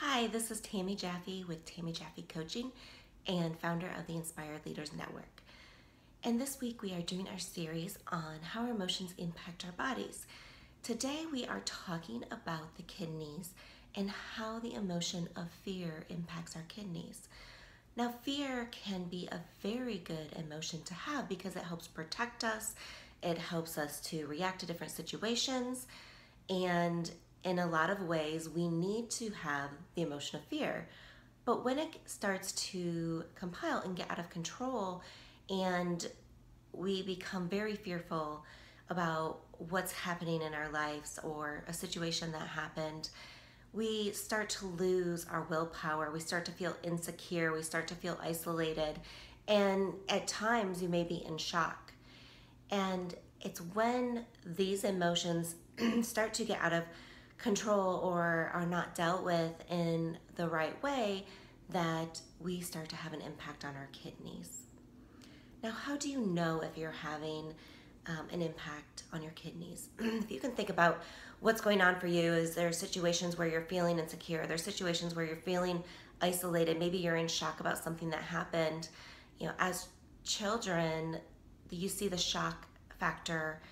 Hi, this is Tammy Jaffe with Tammy Jaffe Coaching and founder of the Inspired Leaders Network. And this week we are doing our series on how our emotions impact our bodies. Today we are talking about the kidneys and how the emotion of fear impacts our kidneys. Now, fear can be a very good emotion to have because it helps protect us, it helps us to react to different situations, and in a lot of ways, we need to have the emotion of fear. But when it starts to compile and get out of control, and we become very fearful about what's happening in our lives or a situation that happened, we start to lose our willpower. We start to feel insecure. We start to feel isolated. And at times, you may be in shock. And it's when these emotions start to get out of control or are not dealt with in the right way that we start to have an impact on our kidneys. Now, how do you know if you're having an impact on your kidneys? If you can think about what's going on for you, is there situations where you're feeling insecure? There's situations where you're feeling isolated. Maybe you're in shock about something that happened. You know, as children, you see the shock factor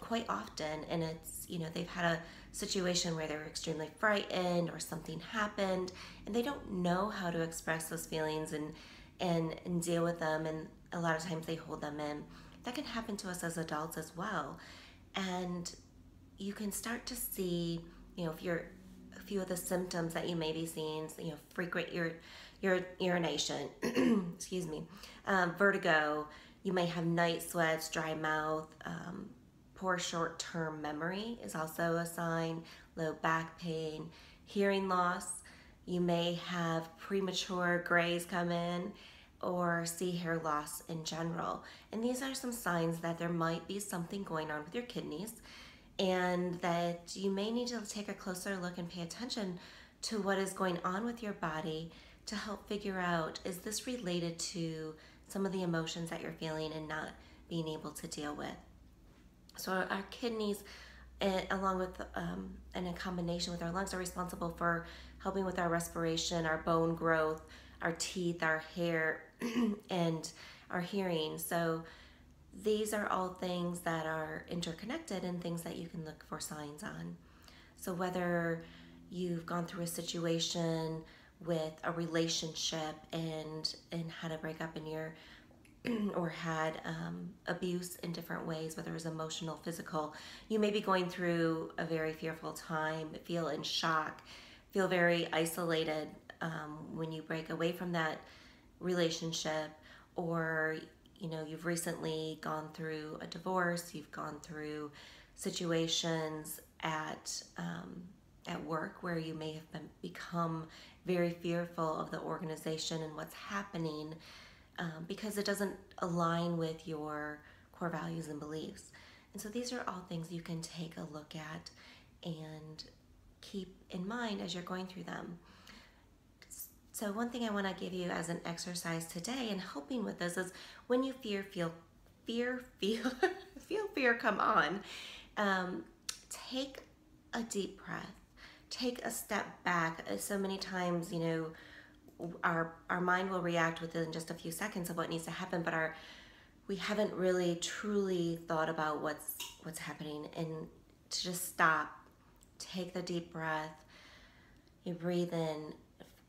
quite often, and it's, you know, they've had a situation where they were extremely frightened or something happened and they don't know how to express those feelings and deal with them, and a lot of times they hold them in. That can happen to us as adults as well. And you can start to see, you know, if you're a few of the symptoms that you may be seeing, you know, frequent urination, excuse me, vertigo. You may have night sweats, dry mouth, poor short-term memory is also a sign, low back pain, hearing loss. You may have premature grays come in or see hair loss in general. And these are some signs that there might be something going on with your kidneys and that you may need to take a closer look and pay attention to what is going on with your body to help figure out, is this related to some of the emotions that you're feeling and not being able to deal with. So our kidneys, along with and in combination with our lungs, are responsible for helping with our respiration, our bone growth, our teeth, our hair, and our hearing. So these are all things that are interconnected and things that you can look for signs on. So whether you've gone through a situation with a relationship and had a breakup in your or had abuse in different ways, whether it was emotional, physical, you may be going through a very fearful time, feel in shock, feel very isolated when you break away from that relationship, or you know, you've recently gone through a divorce, you've gone through situations at work where you may have become very fearful of the organization and what's happening because it doesn't align with your core values and beliefs. And so these are all things you can take a look at and keep in mind as you're going through them. So one thing I want to give you as an exercise today and helping with this is when you feel fear come on, take a deep breath, take a step back. So many times, you know, our mind will react within just a few seconds of what needs to happen, but we haven't really truly thought about what's happening. And to just stop, take the deep breath, you breathe in,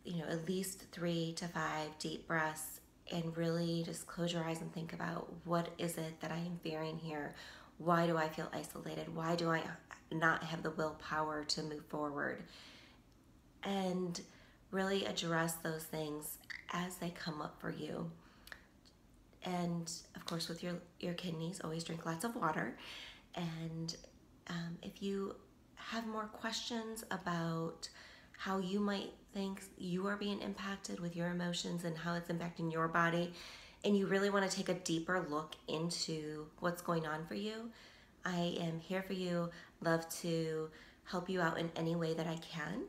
you know, at least 3 to 5 deep breaths, and really just close your eyes and think about, what is it that I am fearing here? Why do I feel isolated? Why do I not have the willpower to move forward? And really address those things as they come up for you. And of course, with your kidneys, always drink lots of water. And if you have more questions about how you might think you are being impacted with your emotions and how it's impacting your body, and you really want to take a deeper look into what's going on for you, I am here for you. Love to help you out in any way that I can.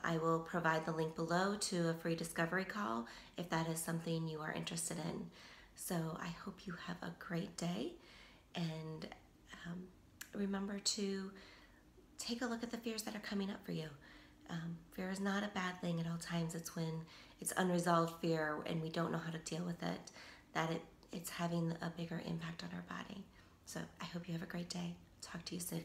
I will provide the link below to a free discovery call if that is something you are interested in. So I hope you have a great day, and remember to take a look at the fears that are coming up for you. Fear is not a bad thing at all times. It's when it's unresolved fear and we don't know how to deal with it that it's having a bigger impact on our body. So I hope you have a great day. Talk to you soon.